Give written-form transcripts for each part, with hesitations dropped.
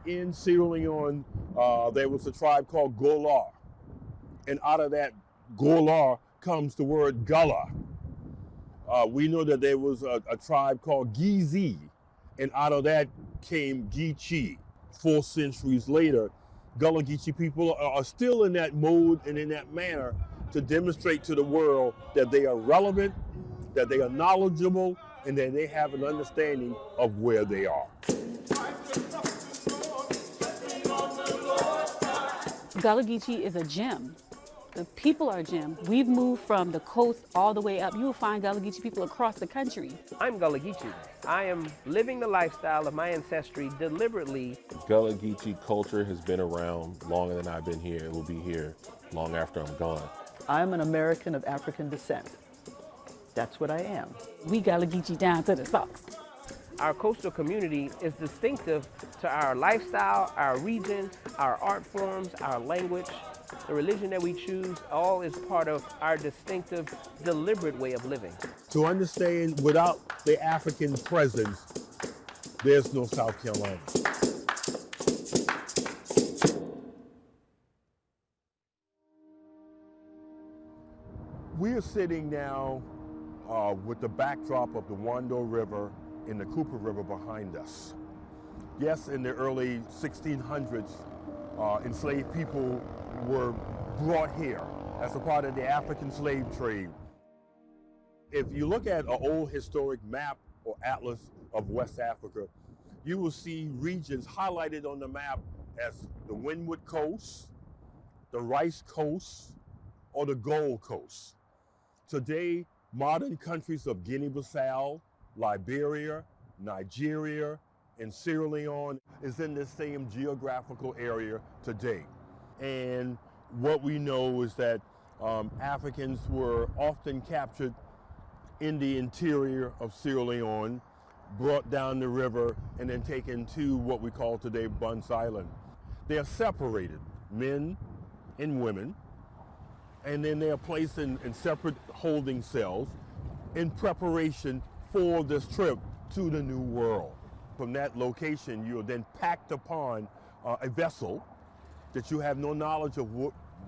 in Sierra Leone, there was a tribe called Gullah. And out of that Gullah comes the word Gullah. We know that there was a tribe called Geechee, and out of that came Geechee. 4 centuries later, Gullah-Geechee people are still in that mode and in that manner to demonstrate to the world that they are relevant, that they are knowledgeable, and that they have an understanding of where they are. Gullah-Geechee is a gem. The people are a gem. We've moved from the coast all the way up. You will find Gullah-Geechee people across the country. I'm Gullah-Geechee. I am living the lifestyle of my ancestry deliberately. Gullah-Geechee culture has been around longer than I've been here. It will be here long after I'm gone. I'm an American of African descent. That's what I am. We Gullah-Geechee down to the socks. Our coastal community is distinctive to our lifestyle, our region, our art forms, our language, the religion that we choose, all is part of our distinctive, deliberate way of living. To understand, without the African presence, there's no South Carolina. We are sitting now with the backdrop of the Wando River and the Cooper River behind us. Yes, in the early 1600s, enslaved people were brought here as a part of the African slave trade. If you look at an old historic map or atlas of West Africa, you will see regions highlighted on the map as the Windward Coast, the Rice Coast, or the Gold Coast. Today, modern countries of Guinea-Bissau, Liberia, Nigeria, and Sierra Leone is in the same geographical area today. And what we know is that Africans were often captured in the interior of Sierra Leone, brought down the river, and then taken to what we call today Bunce Island. They are separated, men and women, and then they are placed in separate holding cells in preparation for this trip to the New World. From that location, you're then packed upon a vessel that you have no knowledge of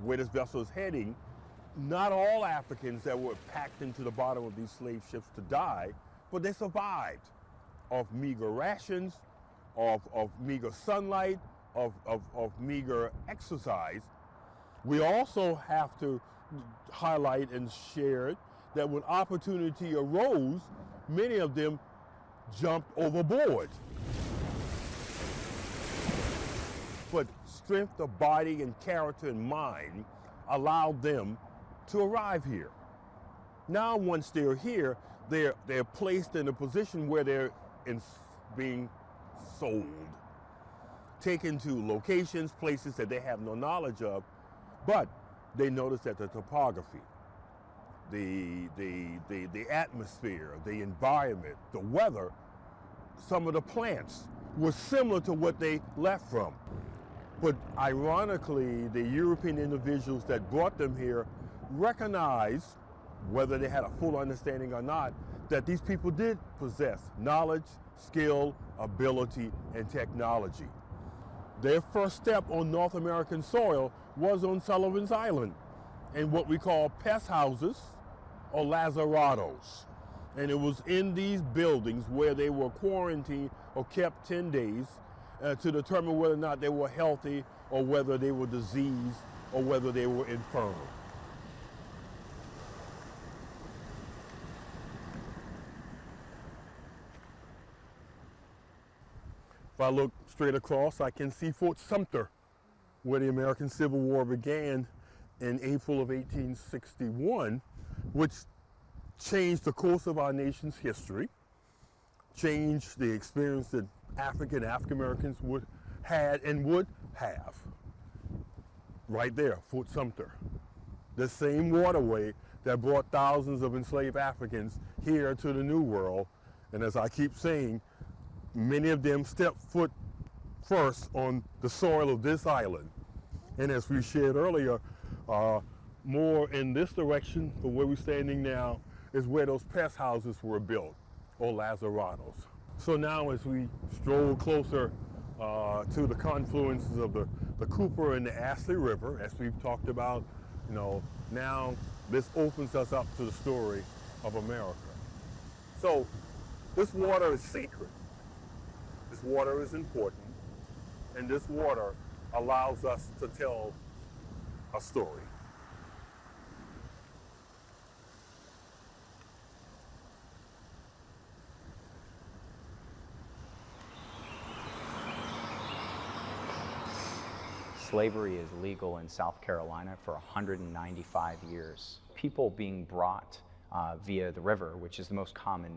where this vessel is heading. Not all Africans that were packed into the bottom of these slave ships to die, but they survived of meager rations, of meager sunlight, of meager exercise. We also have to highlight and share that when opportunity arose, many of them jumped overboard. But strength of body and character and mind allowed them to arrive here. Now, once they're here, they're placed in a position where they're being sold, taken to locations, places that they have no knowledge of, but they notice that the topography, the atmosphere, the environment, the weather, some of the plants were similar to what they left from. But ironically, the European individuals that brought them here recognized, whether they had a full understanding or not, that these people did possess knowledge, skill, ability, and technology. Their first step on North American soil was on Sullivan's Island in what we call pest houses or lazarados. And it was in these buildings where they were quarantined or kept 10 days to determine whether or not they were healthy or whether they were diseased or whether they were infirm. If I look straight across, I can see Fort Sumter, where the American Civil War began in April of 1861, which changed the course of our nation's history, changed the experience that African Americans had and would have. Right there, Fort Sumter. The same waterway that brought thousands of enslaved Africans here to the New World. And as I keep saying, many of them stepped foot first on the soil of this island. And as we shared earlier, more in this direction from where we're standing now is where those pest houses were built, or lazarados. So now as we stroll closer to the confluences of the Cooper and the Ashley River, as we've talked about. Now this opens us up to the story of America. So this water is sacred. This water is important. And this water allows us to tell a story. Slavery is legal in South Carolina for 195 years. People being brought via the river, which is the most common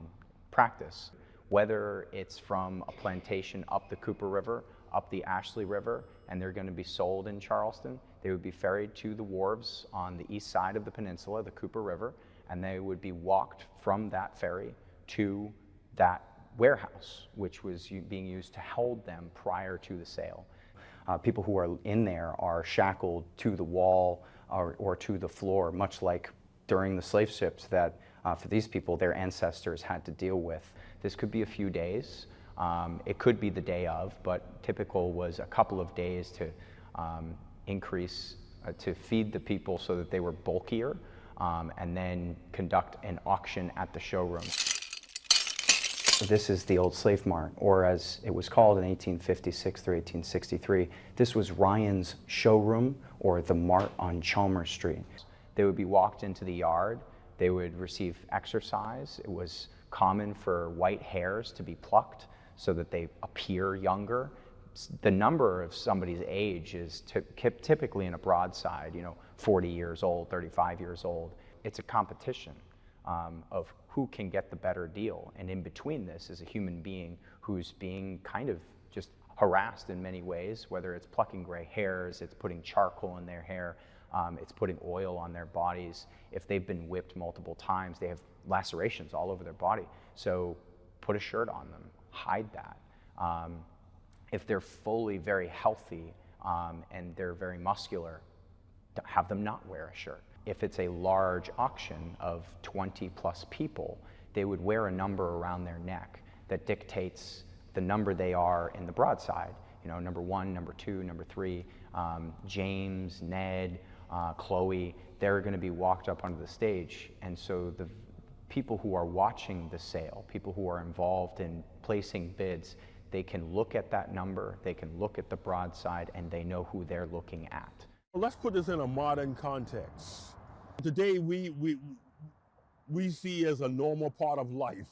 practice, whether it's from a plantation up the Cooper River, up the Ashley River, and they're going to be sold in Charleston. They would be ferried to the wharves on the east side of the peninsula, the Cooper River, and they would be walked from that ferry to that warehouse, which was being used to hold them prior to the sale. People who are in there are shackled to the wall or to the floor, much like during the slave ships that for these people, their ancestors had to deal with. This could be a few days. It could be the day of, but typical was a couple of days to to feed the people so that they were bulkier, and then conduct an auction at the showroom. This is the old slave mart, or as it was called in 1856 through 1863, this was Ryan's showroom, or the mart on Chalmers Street. They would be walked into the yard, they would receive exercise. It was common for white hairs to be plucked so that they appear younger. The number of somebody's age is typically in a broadside, 40 years old, 35 years old. It's a competition of who can get the better deal. And in between this is a human being who's being kind of just harassed in many ways, whether it's plucking gray hairs, it's putting charcoal in their hair, it's putting oil on their bodies. If they've been whipped multiple times, they have lacerations all over their body. So put a shirt on them, hide that. If they're fully very healthy and they're very muscular, have them not wear a shirt. If it's a large auction of 20 plus people, they would wear a number around their neck that dictates the number they are in the broadside. Number 1, number 2, number 3, James, Ned, Chloe, they're going to be walked up onto the stage. And so the people who are watching the sale, people who are involved in placing bids, they can look at that number, they can look at the broadside, and they know who they're looking at. Well, let's put this in a modern context. Today we see as a normal part of life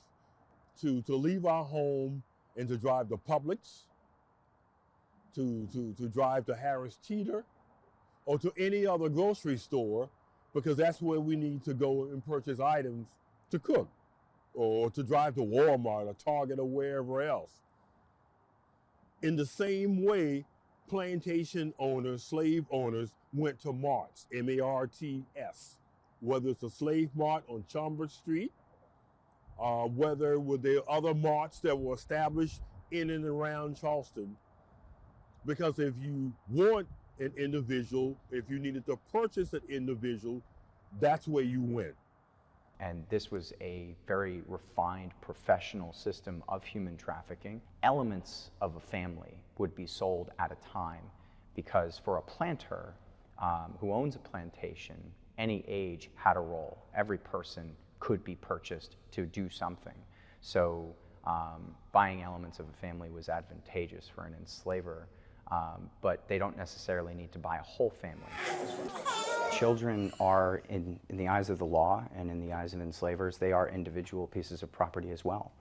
to leave our home and to drive to Publix, to drive to Harris Teeter, or to any other grocery store, because that's where we need to go and purchase items to cook, or to drive to Walmart or Target or wherever else. In the same way, plantation owners, slave owners, went to marts, M-A-R-T-S, whether it's a slave mart on Chalmers Street, whether were there other marts that were established in and around Charleston. Because if you want an individual, if you needed to purchase an individual, that's where you went. And this was a very refined professional system of human trafficking. Elements of a family would be sold at a time, because for a planter who owns a plantation, any age had a role. Every person could be purchased to do something. So buying elements of a family was advantageous for an enslaver, but they don't necessarily need to buy a whole family. Children are, in the eyes of the law and in the eyes of enslavers, they are individual pieces of property as well.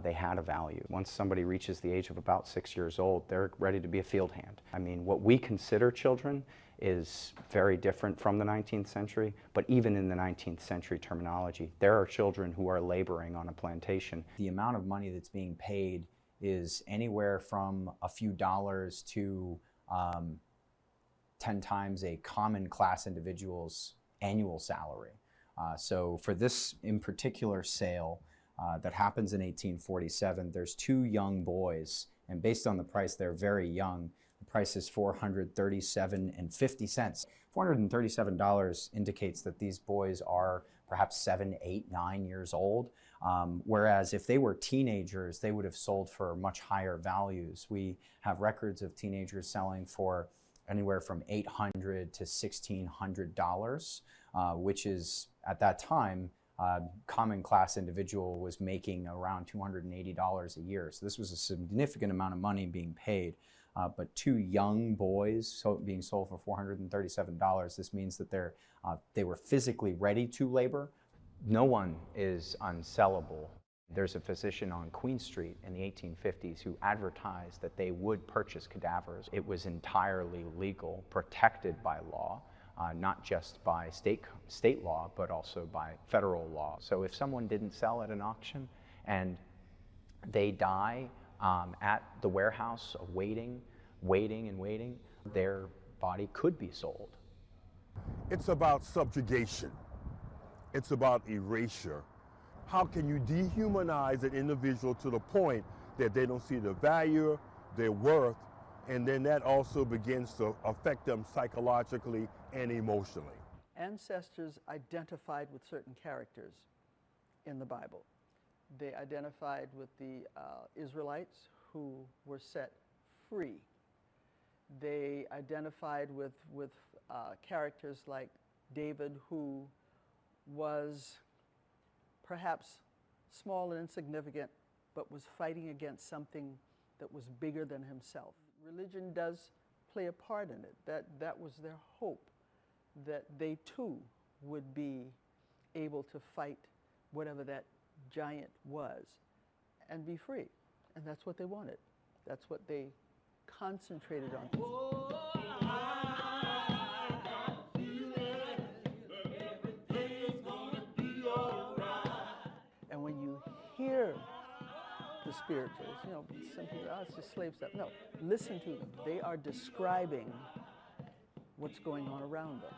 They had a value. Once somebody reaches the age of about 6 years old, they're ready to be a field hand. I mean, what we consider children is very different from the 19th century, but even in the 19th century terminology, there are children who are laboring on a plantation. The amount of money that's being paid is anywhere from a few dollars to 10 times a common class individual's annual salary. So for this in particular sale that happens in 1847, there's 2 young boys, and based on the price, they're very young. The price is $437.50. $437 indicates that these boys are perhaps 7, 8, 9 years old. Whereas if they were teenagers, they would have sold for much higher values. We have records of teenagers selling for anywhere from $800 to $1,600, which is, at that time, common class individual was making around $280 a year. So this was a significant amount of money being paid. But two young boys being sold for $437, this means that they were physically ready to labor. No one is unsellable. There's a physician on Queen Street in the 1850s who advertised that they would purchase cadavers. It was entirely legal, protected by law, not just by state law, but also by federal law. So if someone didn't sell at an auction and they die at the warehouse waiting, their body could be sold. It's about subjugation. It's about erasure. How can you dehumanize an individual to the point that they don't see the value, their worth, and then that also begins to affect them psychologically and emotionally? Ancestors identified with certain characters in the Bible. They identified with the Israelites who were set free. They identified with characters like David, who was perhaps small and insignificant, but was fighting against something that was bigger than himself. Religion does play a part in it. That was their hope, that they too would be able to fight whatever that giant was and be free. And that's what they wanted. That's what they concentrated on. And when you hear the spirituals, you know, some people, oh, it's just slave stuff. No, listen to them. They are describing what's going on around them.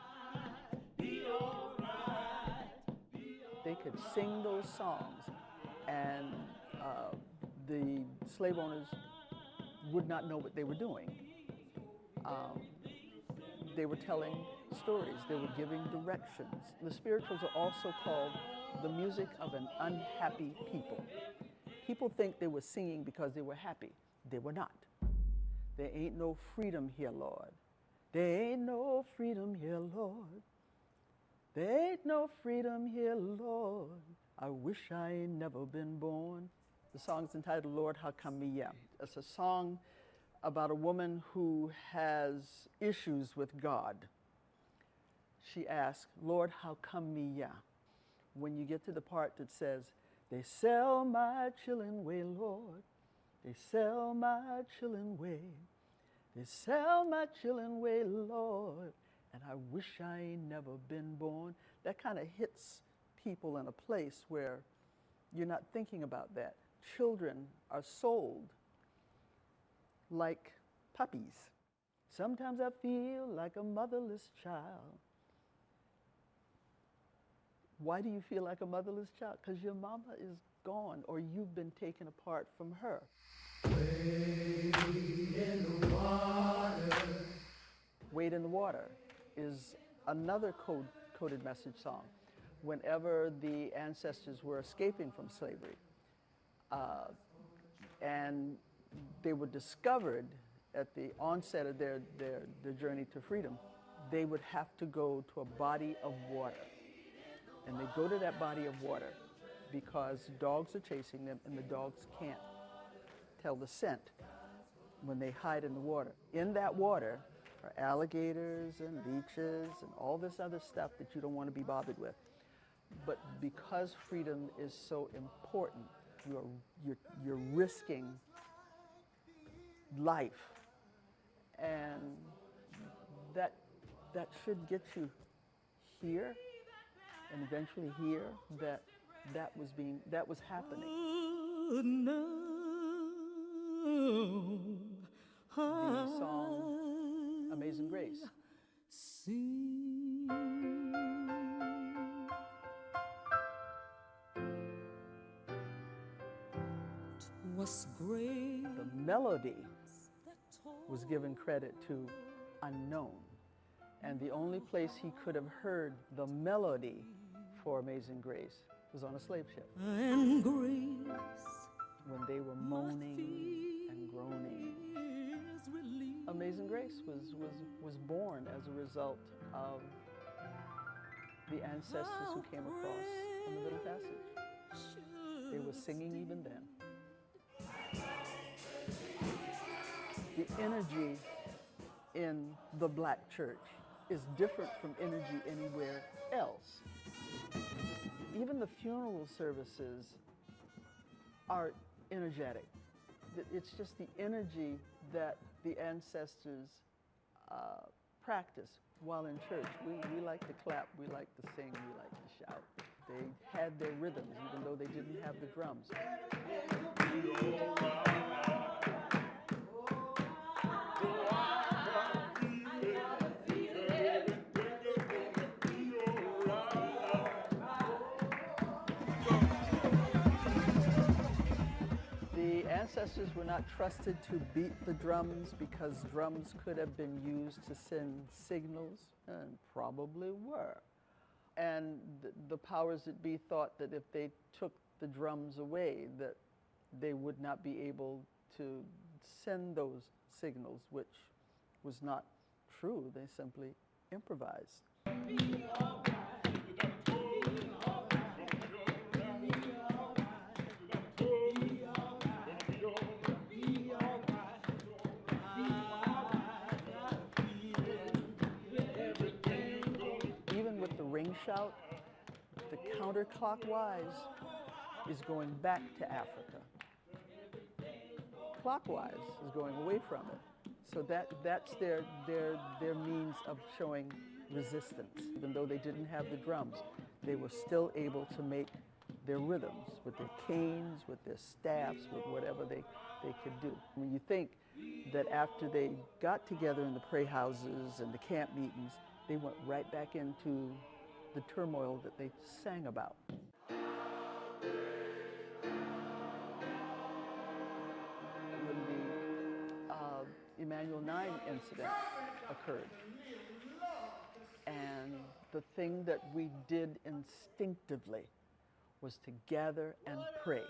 They could sing those songs, and the slave owners would not know what they were doing. They were telling stories. They were giving directions. The spirituals are also called the music of an unhappy people. People think they were singing because they were happy. They were not. There ain't no freedom here, Lord. There ain't no freedom here, Lord. There ain't no freedom here, Lord. I wish I ain't never been born. The song's entitled, Lord, How Come Me Ya? It's a song about a woman who has issues with God. She asks, Lord, how come me ya? When you get to the part that says, they sell my chillin' way, Lord. They sell my chillin' way. They sell my chillin' way, Lord. And I wish I ain't never been born. That kind of hits people in a place where you're not thinking about that. Children are sold like puppies. Sometimes I feel like a motherless child. Why do you feel like a motherless child? Because your mama is gone, or you've been taken apart from her. Wade in the water. Wade in the Water is another coded message song. Whenever the ancestors were escaping from slavery, and they were discovered at the onset of their journey to freedom, they would have to go to a body of water. And they go to that body of water because dogs are chasing them, and the dogs can't tell the scent when they hide in the water. In that water are alligators and leeches and all this other stuff that you don't want to be bothered with. But because freedom is so important, you're risking life, and that should get you here, and eventually here, that was happening. The song Amazing Grace. The melody was given credit to Unknown, and the only place he could have heard the melody for Amazing Grace was on a slave ship. And grace When they were moaning and groaning. is relief. Amazing Grace was born as a result of the ancestors who came across from the Middle Passage. They were singing even then. The energy in the black church is different from energy anywhere else. Even the funeral services are energetic. It's just the energy that the ancestors practice while in church. We like to clap, we like to sing, we like to shout. They had their rhythms even though they didn't have the drums. The ancestors were not trusted to beat the drums because drums could have been used to send signals, and probably were. And the powers that be thought that if they took the drums away, that they would not be able to send those signals, which was not true. They simply improvised. Even with the ring shout, the counterclockwise is going back to Africa. Clockwise is going away from it. So that's their means of showing resistance. Even though they didn't have the drums, they were still able to make their rhythms with their canes, with their staffs, with whatever they could do. When you think that after they got together in the pray houses and the camp meetings, they went right back into the turmoil that they sang about. When the Emmanuel 9 incident occurred, and the thing that we did instinctively was to gather and pray.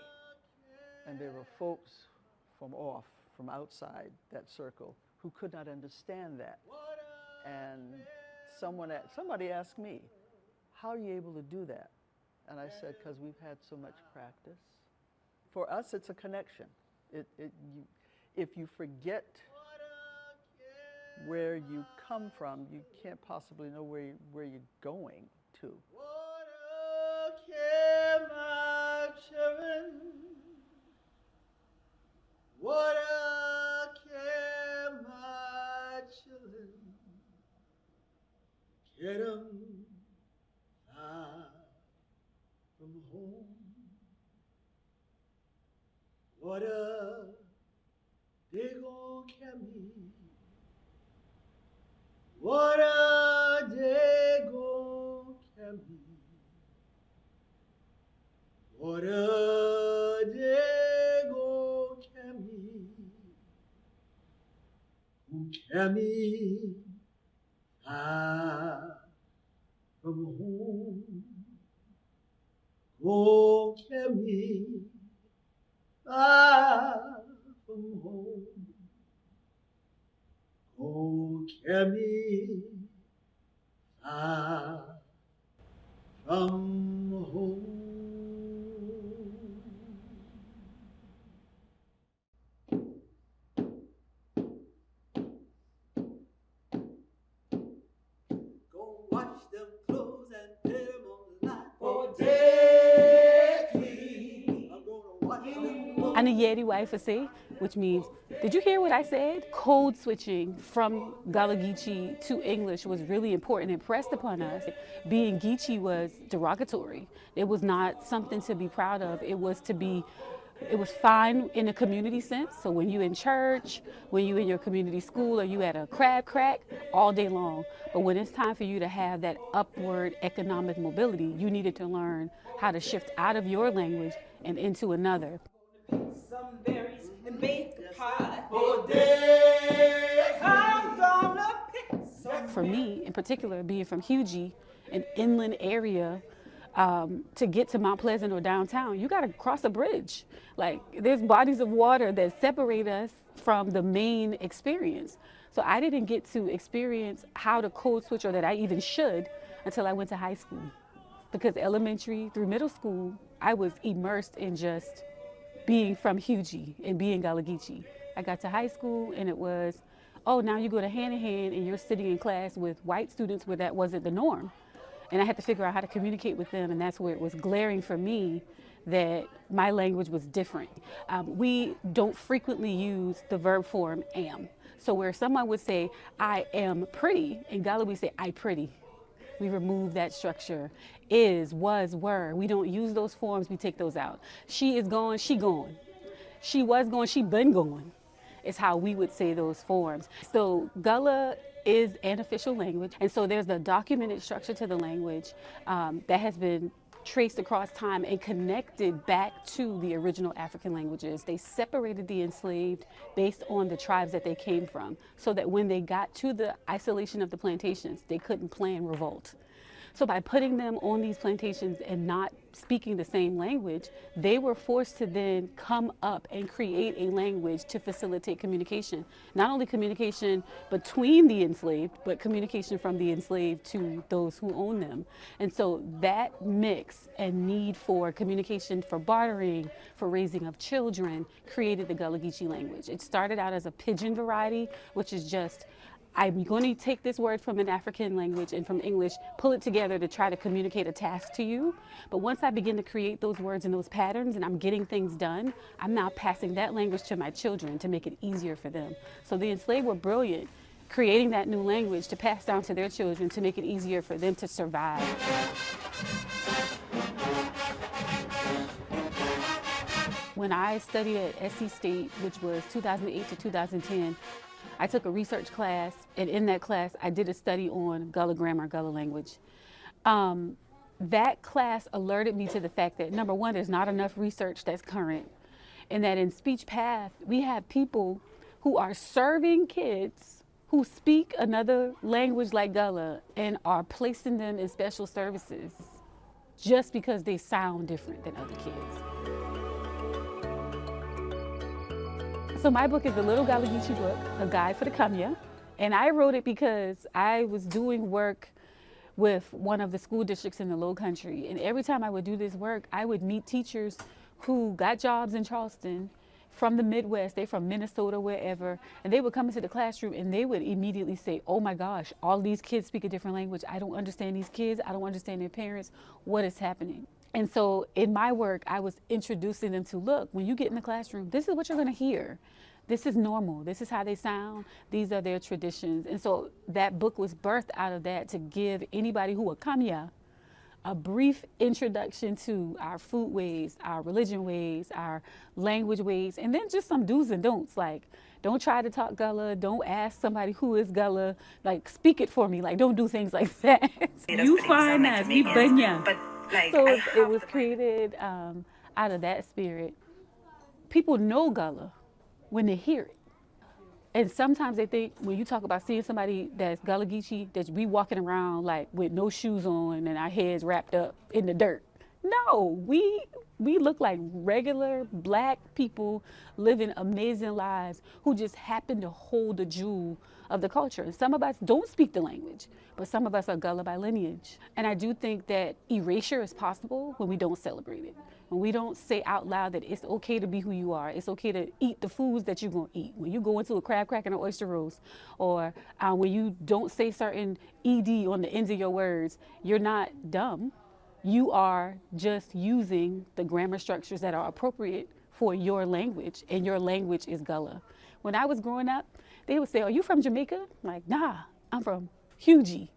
And there were folks from outside that circle who could not understand that. And somebody asked me, how are you able to do that? And I said, because we've had so much practice. For us, it's a connection. If you forget where you come from, you can't possibly know where you're going to. My children, what a care, my children, get 'em far from home. What a they gon' carry me. What a they gon' carry me. What a day go carry, who carry far from home, go carry far from home, go carry far from home. Anayeri Waifase, which means, did you hear what I said? Code switching from Gullah-Geechee to English was really important and pressed upon us. Being Geechee was derogatory. It was not something to be proud of. It was fine in a community sense. So when you in church, when you in your community school, or you at a crab crack, all day long. But when it's time for you to have that upward economic mobility, you needed to learn how to shift out of your language and into another. Some berries and bake a pie. I'm gonna pick some. For me, in particular, being from Hughie, an inland area, to get to Mount Pleasant or downtown, you got to cross a bridge. Like, there's bodies of water that separate us from the main experience. So I didn't get to experience how to code switch, or that I even should, until I went to high school. Because elementary through middle school, I was immersed in just being from Gullah-Geechee and being Gullah-Geechee. I got to high school and it was, oh, now you go to hand in hand and you're sitting in class with white students where that wasn't the norm. And I had to figure out how to communicate with them, and that's where it was glaring for me that my language was different. We don't frequently use the verb form am. So where someone would say, I am pretty, in Gullah we say, I pretty. We remove that structure. Is, was, were. We don't use those forms, we take those out. She is gone, she gone. She was gone, she been gone. Is how we would say those forms. So Gullah is an official language, and so there's a documented structure to the language that has been traced across time and connected back to the original African languages. They separated the enslaved based on the tribes that they came from, so that when they got to the isolation of the plantations, they couldn't plan revolt. So by putting them on these plantations and not speaking the same language, they were forced to then come up and create a language to facilitate communication. Not only communication between the enslaved, but communication from the enslaved to those who own them. And so that mix and need for communication, for bartering, for raising of children, created the Gullah-Geechee language. It started out as a pidgin variety, which is just, I'm going to take this word from an African language and from English, pull it together to try to communicate a task to you. But once I begin to create those words and those patterns and I'm getting things done, I'm now passing that language to my children to make it easier for them. So the enslaved were brilliant, creating that new language to pass down to their children to make it easier for them to survive. When I studied at SC State, which was 2008 to 2010, I took a research class, and in that class, I did a study on Gullah grammar, Gullah language. That class alerted me to the fact that, number one, there's not enough research that's current, and that in speech path, we have people who are serving kids who speak another language like Gullah and are placing them in special services just because they sound different than other kids. So my book is the Little Gullah-Geechee Book, A Guide for the Kamya. And I wrote it because I was doing work with one of the school districts in the Low Country. And every time I would do this work, I would meet teachers who got jobs in Charleston from the Midwest. They're from Minnesota, wherever. And they would come into the classroom and they would immediately say, oh my gosh, all these kids speak a different language. I don't understand these kids. I don't understand their parents. What is happening? And so in my work, I was introducing them to, look, when you get in the classroom, this is what you're going to hear. This is normal. This is how they sound. These are their traditions. And so that book was birthed out of that to give anybody who would come here a brief introduction to our food ways, our religion ways, our language ways, and then just some do's and don'ts. Like, don't try to talk Gullah. Don't ask somebody who is Gullah. Like, speak it for me. Like, don't do things like that. You find that, we banya. Like, so it was created out of that spirit. People know Gullah when they hear it. And sometimes they think when you talk about seeing somebody that's Gullah-Geechee, that we walking around like with no shoes on and our heads wrapped up in the dirt. No, we look like regular black people living amazing lives who just happen to hold the jewel of the culture. And some of us don't speak the language, but some of us are Gullah by lineage. And I do think that erasure is possible when we don't celebrate it. When we don't say out loud that it's okay to be who you are, it's okay to eat the foods that you're gonna eat. When you go into a crab crack and an oyster roast, or when you don't say certain ED on the ends of your words, you're not dumb. You are just using the grammar structures that are appropriate for your language, and your language is Gullah. When I was growing up, they would say, are you from Jamaica? I'm like, nah, I'm from Gullah-Geechee.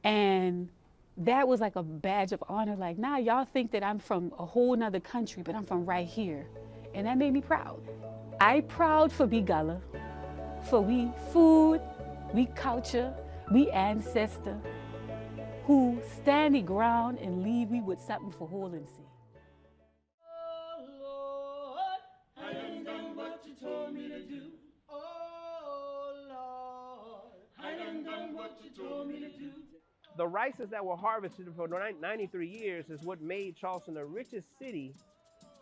And that was like a badge of honor. Like, nah, y'all think that I'm from a whole nother country, but I'm from right here. And that made me proud. I proud for be Gullah, for we food, we culture, we ancestor, who stand the ground and leave we with something for hold and see. Oh Lord, I done done what you told me to do. Oh Lord, I done done what you told me to do. The rices that were harvested for 93 years is what made Charleston the richest city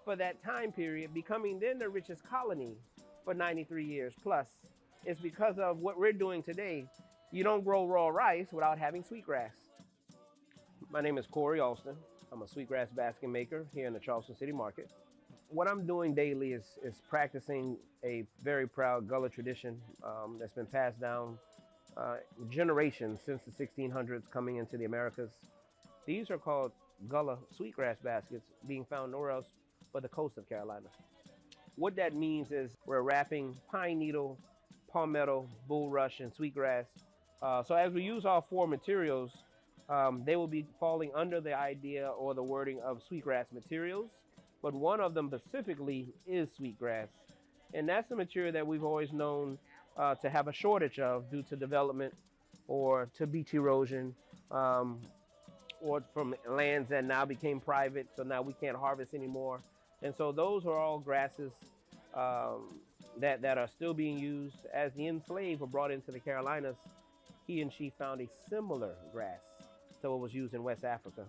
for that time period, becoming then the richest colony for 93 years plus. It's because of what we're doing today. You don't grow raw rice without having sweetgrass. My name is Corey Alston. I'm a sweetgrass basket maker here in the Charleston City Market. What I'm doing daily is practicing a very proud Gullah tradition that's been passed down generations since the 1600s coming into the Americas. These are called Gullah sweetgrass baskets, being found nowhere else but the coast of Carolina. What that means is we're wrapping pine needle, palmetto, bulrush, and sweetgrass. So as we use all four materials, they will be falling under the idea or the wording of sweetgrass materials, but one of them specifically is sweetgrass. And that's the material that we've always known to have a shortage of due to development or to beach erosion, or from lands that now became private, so now we can't harvest anymore. And so those are all grasses that are still being used. As the enslaved were brought into the Carolinas, he and she found a similar grass to what was used in West Africa.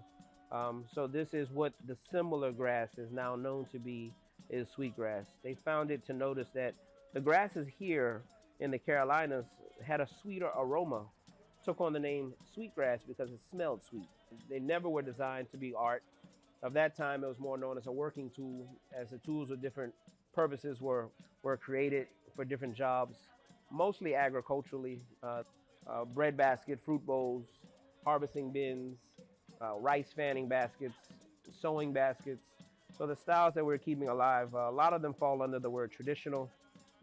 So this is what the similar grass is now known to be, is sweetgrass. They found it to notice that the grasses here in the Carolinas had a sweeter aroma, took on the name sweetgrass because it smelled sweet. They never were designed to be art. Of that time, it was more known as a working tool, as the tools with different purposes were created for different jobs, mostly agriculturally, bread basket, fruit bowls, harvesting bins, rice fanning baskets, sewing baskets. So the styles that we're keeping alive, a lot of them fall under the word traditional.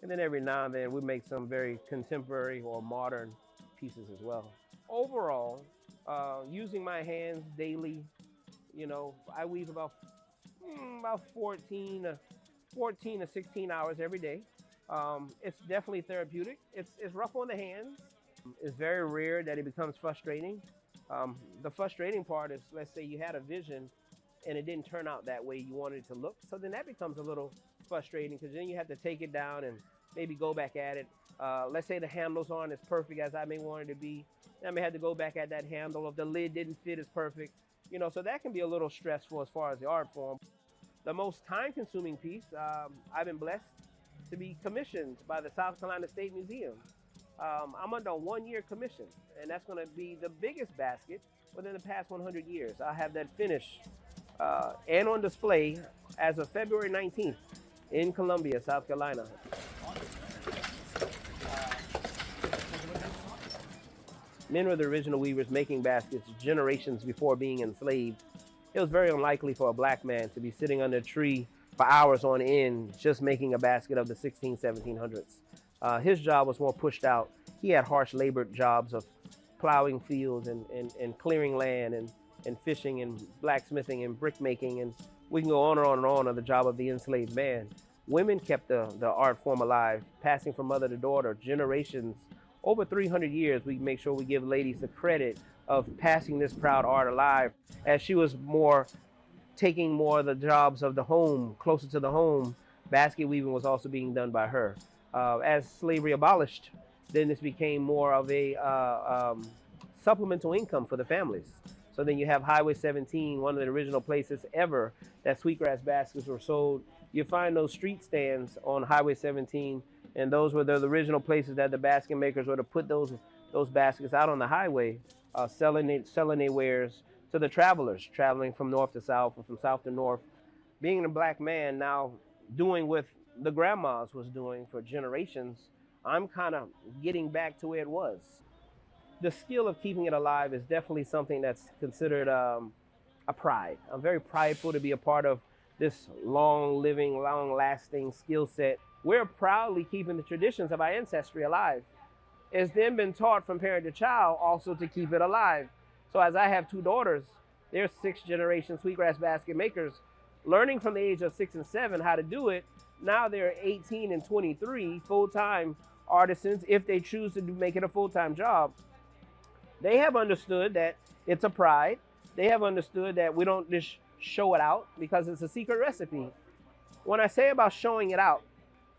And then every now and then we make some very contemporary or modern pieces as well. Overall, using my hands daily, you know, I weave about 14 to 16 hours every day. It's definitely therapeutic. It's rough on the hands. It's very rare that it becomes frustrating. The frustrating part is, let's say you had a vision and it didn't turn out that way you wanted it to look. So then that becomes a little frustrating because then you have to take it down and maybe go back at it. Let's say the handles aren't as perfect as I may want it to be. I may have to go back at that handle. If the lid didn't fit as perfect, you know, so that can be a little stressful as far as the art form. The most time-consuming piece, I've been blessed to be commissioned by the South Carolina State Museum. I'm under a one-year commission, and that's going to be the biggest basket within the past 100 years. I have that finished and on display as of February 19th in Columbia, South Carolina. Men were the original weavers making baskets generations before being enslaved. It was very unlikely for a black man to be sitting under a tree for hours on end just making a basket of the 1700s. His job was more pushed out. He had harsh labor jobs of plowing fields and clearing land and fishing and blacksmithing and brick making, and we can go on and on and on of the job of the enslaved man. Women kept the art form alive, passing from mother to daughter, generations. Over 300 years, we make sure we give ladies the credit of passing this proud art alive. As she was taking more of the jobs of the home, closer to the home, basket weaving was also being done by her. As slavery abolished, then this became more of a supplemental income for the families. So then you have Highway 17, one of the original places ever that sweetgrass baskets were sold. You find those street stands on Highway 17, and those were the original places that the basket makers were to put those baskets out on the highway, selling their wares to the travelers traveling from north to south or from south to north. Being a black man now doing what the grandmas was doing for generations, I'm kind of getting back to where it was. The skill of keeping it alive is definitely something that's considered a pride. I'm very prideful to be a part of this long-living, long-lasting skill set. We're proudly keeping the traditions of our ancestry alive. It's then been taught from parent to child also to keep it alive. So as I have two daughters, they're sixth-generation sweetgrass basket makers, learning from the age of 6 and 7 how to do it. Now they're 18 and 23, full-time artisans, if they choose to make it a full-time job. They have understood that it's a pride. They have understood that we don't just show it out because it's a secret recipe. When I say about showing it out,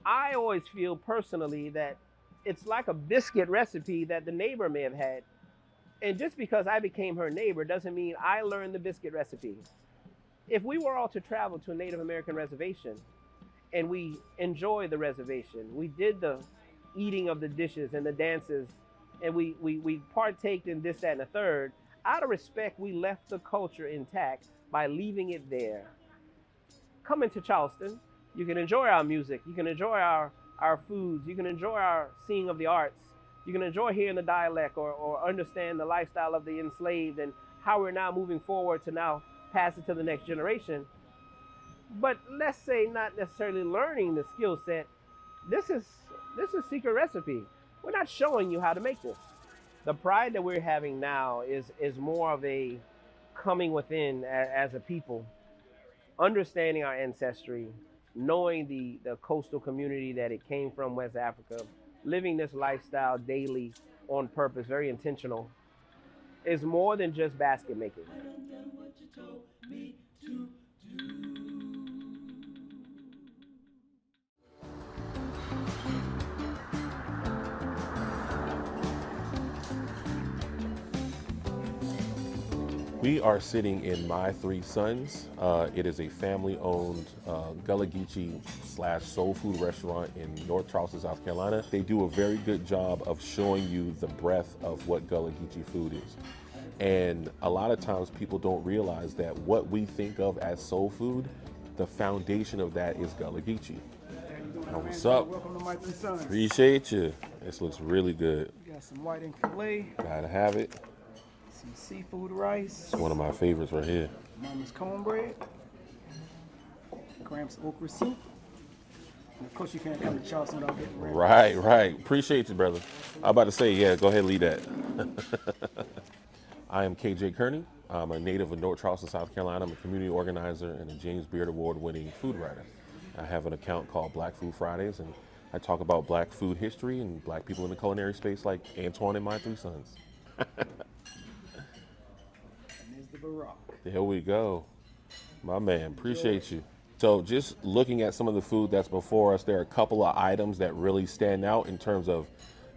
I always feel personally that it's like a biscuit recipe that the neighbor may have had. And just because I became her neighbor doesn't mean I learned the biscuit recipe. If we were all to travel to a Native American reservation and we enjoyed the reservation, we did the eating of the dishes and the dances, and we partaked in this, that, and the third, out of respect, we left the culture intact by leaving it there. Come into Charleston, you can enjoy our music, you can enjoy our foods, you can enjoy our seeing of the arts, you can enjoy hearing the dialect or understand the lifestyle of the enslaved and how we're now moving forward to now pass it to the next generation. But let's say not necessarily learning the skill set. This is secret recipe. We're not showing you how to make this. The pride that we're having now is more of a coming within as a people, understanding our ancestry, knowing the coastal community that it came from, West Africa, living this lifestyle daily on purpose, very intentional, is more than just basket making. We are sitting in My Three Sons. It is a family-owned Gullah-Geechee / soul food restaurant in North Charleston, South Carolina. They do a very good job of showing you the breadth of what Gullah-Geechee food is. And a lot of times people don't realize that what we think of as soul food, the foundation of that is Gullah-Geechee. Now, what's up? Welcome to My Three Sons. Appreciate you. This looks really good. We got some white ink filet. Gotta have it. Some seafood rice. It's one of my favorites right here. Mama's cornbread. Cramps okra soup. And of course, you can't come to Charleston without getting ready. Right. Appreciate you, brother. I'm about to say, yeah, go ahead and lead that. I am KJ Kearney. I'm a native of North Charleston, South Carolina. I'm a community organizer and a James Beard Award-winning food writer. I have an account called Black Food Fridays, and I talk about black food history and black people in the culinary space like Antoine and My Three Sons. The Barack. There we go. My man, appreciate you. So just looking at some of the food that's before us, there are a couple of items that really stand out in terms of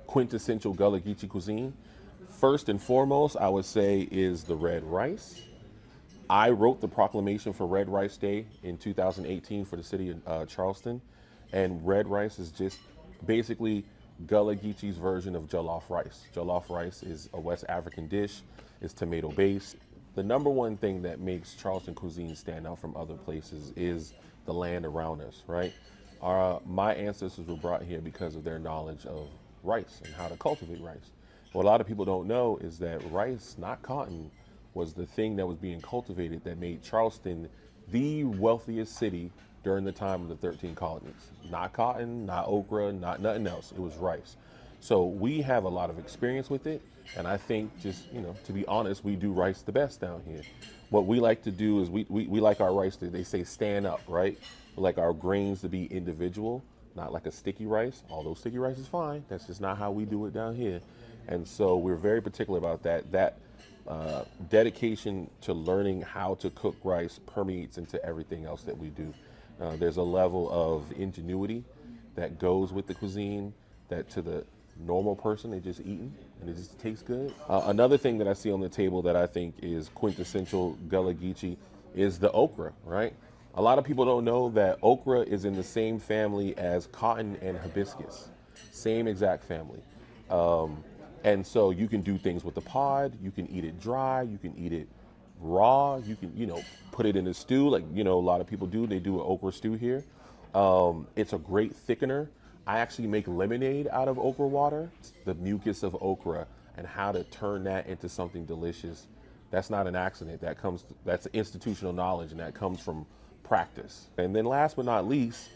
quintessential Gullah-Geechee cuisine. First and foremost, I would say is the red rice. I wrote the proclamation for Red Rice Day in 2018 for the city of Charleston. And red rice is just basically Gullah-Geechee's version of jollof rice. Jollof rice is a West African dish. It's tomato-based. The number one thing that makes Charleston cuisine stand out from other places is the land around us, right? My ancestors were brought here because of their knowledge of rice and how to cultivate rice. What a lot of people don't know is that rice, not cotton, was the thing that was being cultivated that made Charleston the wealthiest city during the time of the 13 colonies. Not cotton, not okra, not nothing else. It was rice. So we have a lot of experience with it. And I think just, to be honest, we do rice the best down here. What we like to do is we like our rice to, they say, stand up, right? We like our grains to be individual, not like a sticky rice. Although sticky rice is fine, that's just not how we do it down here. And so we're very particular about that. That dedication to learning how to cook rice permeates into everything else that we do. There's a level of ingenuity that goes with the cuisine that to the normal person, they're just eating and it just tastes good. Another thing that I see on the table that I think is quintessential Gullah-Geechee is the okra, right? A lot of people don't know that okra is in the same family as cotton and hibiscus, same exact family. And so you can do things with the pod, you can eat it dry, you can eat it raw, you can, put it in a stew like, a lot of people do. They do an okra stew here. It's a great thickener. I actually make lemonade out of okra water. The mucus of okra and how to turn that into something delicious. That's not an accident. That's institutional knowledge, and that comes from practice. And then last but not least,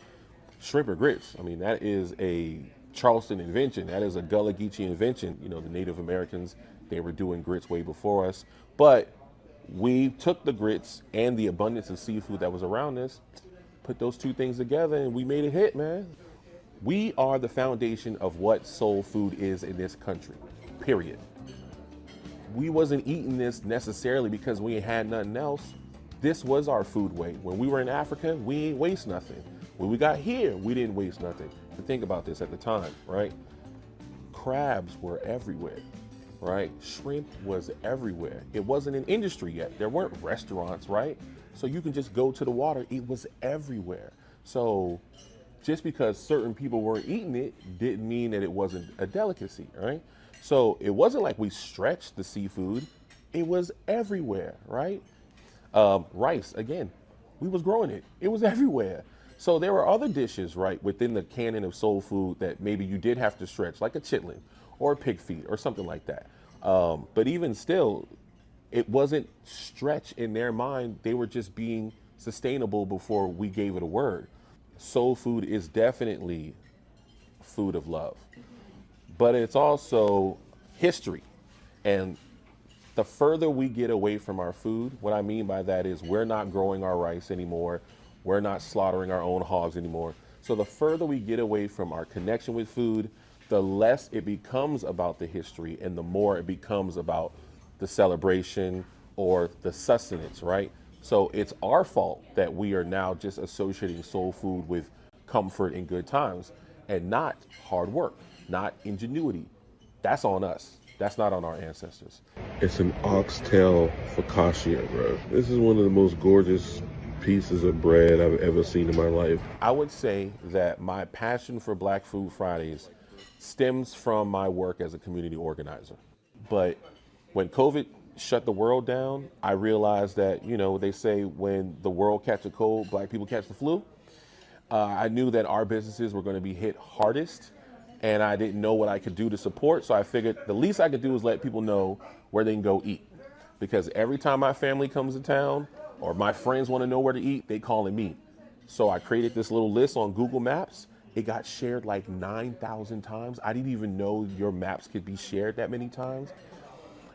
shrimp or grits. I mean, that is a Charleston invention. That is a Gullah-Geechee invention. The Native Americans, they were doing grits way before us. But we took the grits and the abundance of seafood that was around us, put those two things together, and we made a hit, man. We are the foundation of what soul food is in this country, period. We wasn't eating this necessarily because we ain't had nothing else. This was our food way. When we were in Africa, we ain't waste nothing. When we got here, we didn't waste nothing. But think about this at the time, right? Crabs were everywhere, right? Shrimp was everywhere. It wasn't an industry yet. There weren't restaurants, right? So you can just go to the water. It was everywhere. So just because certain people weren't eating it didn't mean that it wasn't a delicacy, right? So it wasn't like we stretched the seafood. It was everywhere, right? Rice, again, we was growing it. It was everywhere. So there were other dishes, right, within the canon of soul food that maybe you did have to stretch, like a chitlin or a pig feet or something like that. But even still, it wasn't stretch in their mind. They were just being sustainable before we gave it a word. Soul food is definitely food of love, but it's also history. And the further we get away from our food, what I mean by that is we're not growing our rice anymore. We're not slaughtering our own hogs anymore. So the further we get away from our connection with food, the less it becomes about the history and the more it becomes about the celebration or the sustenance, right? So it's our fault that we are now just associating soul food with comfort and good times and not hard work, not ingenuity. That's on us. That's not on our ancestors. It's an oxtail focaccia, bro. This is one of the most gorgeous pieces of bread I've ever seen in my life. I would say that my passion for Black Food Fridays stems from my work as a community organizer. But when COVID shut the world down, I realized that, you know, they say when the world catch a cold, Black people catch the flu. I knew that our businesses were going to be hit hardest, and I didn't know what I could do to support. So I figured the least I could do is let people know where they can go eat. Because every time my family comes to town or my friends want to know where to eat, they calling me. So I created this little list on Google Maps. It got shared like 9,000 times. I didn't even know your maps could be shared that many times.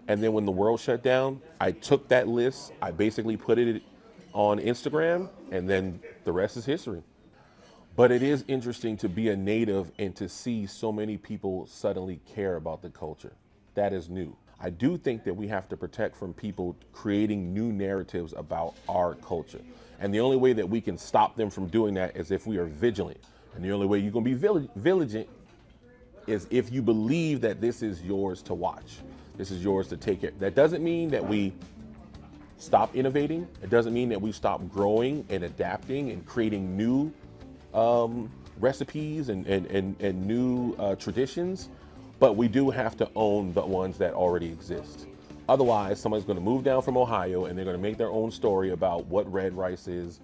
And then when the world shut down, I took that list, I basically put it on Instagram, and then the rest is history. But it is interesting to be a native and to see so many people suddenly care about the culture. That is new. I do think that we have to protect from people creating new narratives about our culture. And the only way that we can stop them from doing that is if we are vigilant. And the only way you're going to be vigilant is if you believe that this is yours to watch. This is yours to take care. That doesn't mean that we stop innovating. It doesn't mean that we stop growing and adapting and creating new recipes and new traditions, but we do have to own the ones that already exist. Otherwise, somebody's going to move down from Ohio and they're going to make their own story about what red rice is.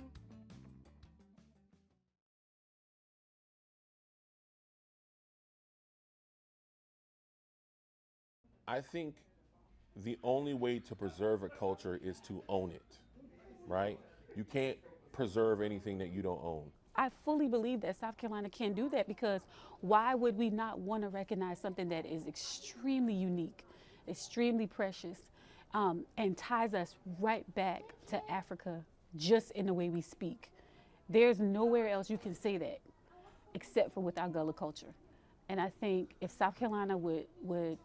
I think the only way to preserve a culture is to own it, right? You can't preserve anything that you don't own. I fully believe that South Carolina can do that, because why would we not want to recognize something that is extremely unique, extremely precious, and ties us right back to Africa just in the way we speak? There's nowhere else you can say that except for with our Gullah culture. And I think if South Carolina would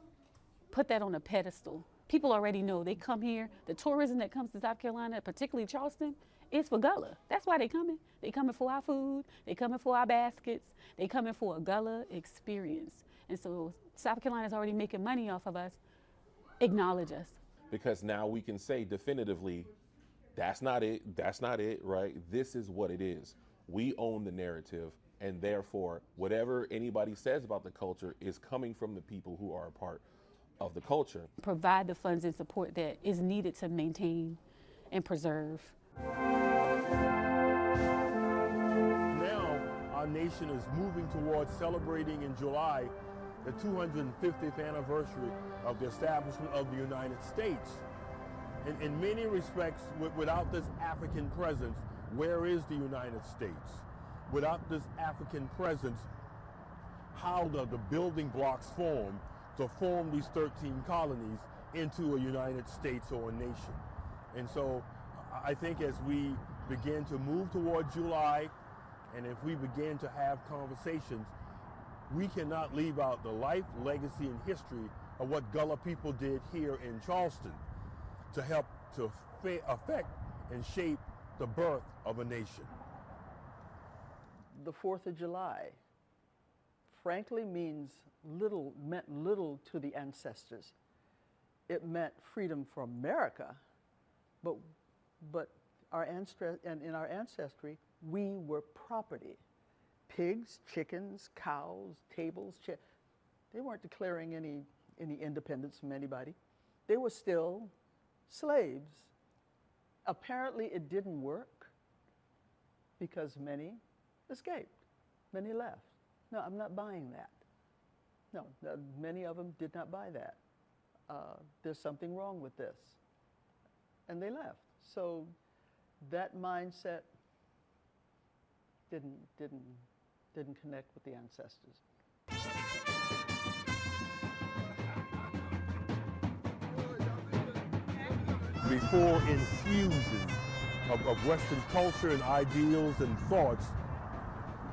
put that on a pedestal, people already know they come here, the tourism that comes to South Carolina, particularly Charleston, is for Gullah. That's why they coming. They coming for our food, they coming for our baskets, they coming for a Gullah experience. And so South Carolina's already making money off of us. Acknowledge us. Because now we can say definitively, that's not it, right? This is what it is. We own the narrative, and therefore, whatever anybody says about the culture is coming from the people who are a part of the culture. Provide the funds and support that is needed to maintain and preserve. Now, our nation is moving towards celebrating in July the 250th anniversary of the establishment of the United States. In many respects, without this African presence, where is the United States? Without this African presence, how do the building blocks form to form these 13 colonies into a United States or a nation? And so I think as we begin to move toward July, and if we begin to have conversations, we cannot leave out the life, legacy, and history of what Gullah people did here in Charleston to help to affect and shape the birth of a nation. The 4th of July, frankly, meant little to the ancestors. it meant freedom for America, but in our ancestry, we were property. Pigs, chickens, cows, tables, they weren't declaring any independence from anybody. They were still slaves. Apparently it didn't work because many escaped, many left. No, I'm not buying that. No, many of them did not buy that. There's something wrong with this. And they left. So that mindset didn't connect with the ancestors. Before infusion of Western culture and ideals and thoughts,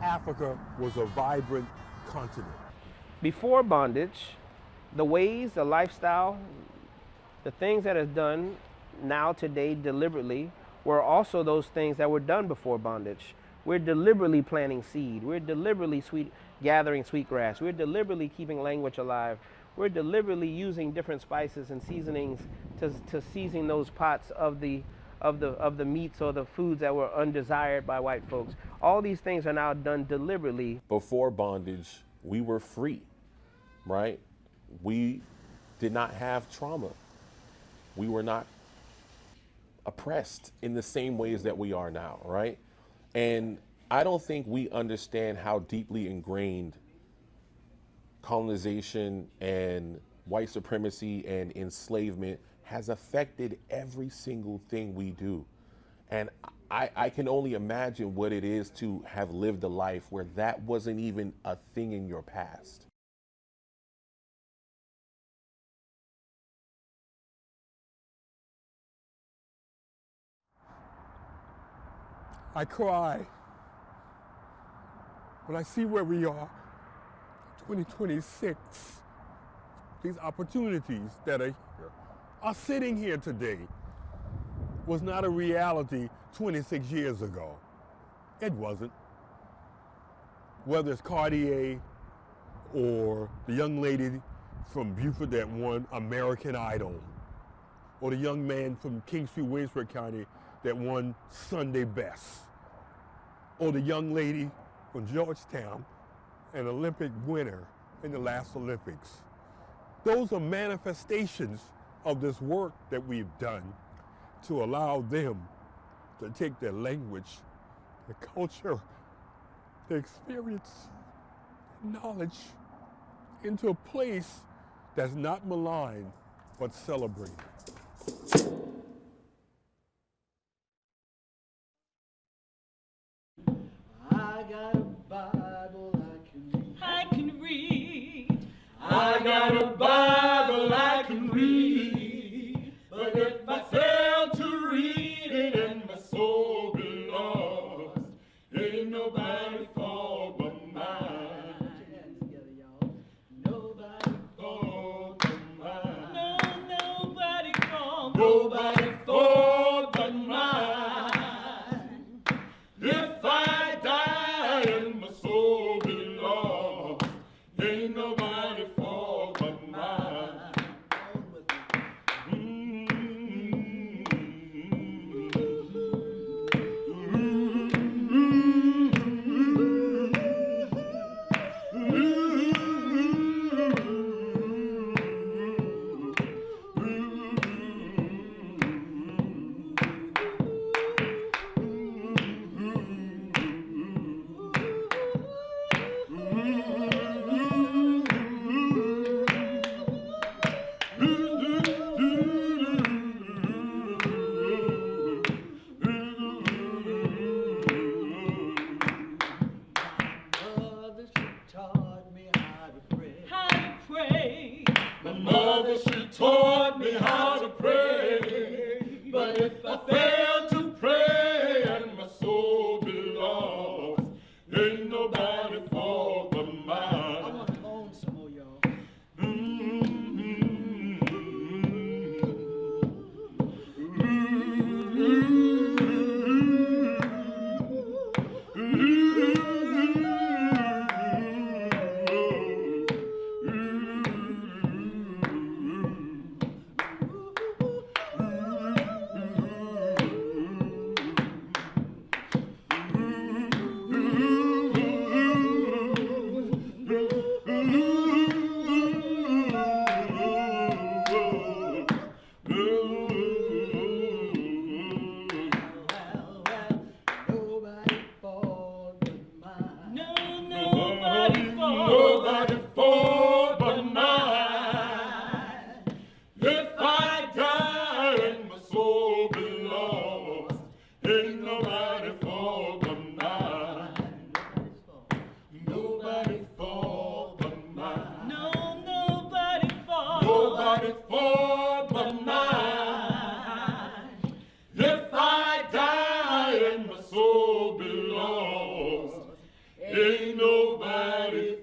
Africa was a vibrant continent. Before bondage, the ways, the lifestyle, the things that is done now today deliberately were also those things that were done before bondage. We're deliberately planting seed. We're deliberately gathering sweetgrass. We're deliberately keeping language alive. We're deliberately using different spices and seasonings to season those pots of the meats or the foods that were undesired by white folks. All these things are now done deliberately. Before bondage, we were free, right? We did not have trauma. We were not oppressed in the same ways that we are now, right? And I don't think we understand how deeply ingrained colonization and white supremacy and enslavement has affected every single thing we do. And I can only imagine what it is to have lived a life where that wasn't even a thing in your past. I cry when I see where we are, 2026, these opportunities that are sitting here today was not a reality 26 years ago. It wasn't. Whether it's Cartier or the young lady from Beaufort that won American Idol, or the young man from Kingstree, Williamsburg County that won Sunday Best, or the young lady from Georgetown, an Olympic winner in the last Olympics. Those are manifestations of this work that we've done to allow them to take their language, their culture, their experience, knowledge into a place that's not maligned, but celebrated. I got a Bible I can read. I got a Bible I can read. But if I fail to read it and my soul be lost, ain't nobody fault but mine. Nobody fault but mine. No, nobody fault. Nobody fault but mine. If I die and my soul be lost, ain't nobody fault but mine. Taught me how to pray, but if I fail to pray and my soul be lost, ain't nobody fault but mine. I want to own some more, y'all. nobody for but mine. No, nobody for. Nobody for but mine. If I die and my soul belongs, ain't nobody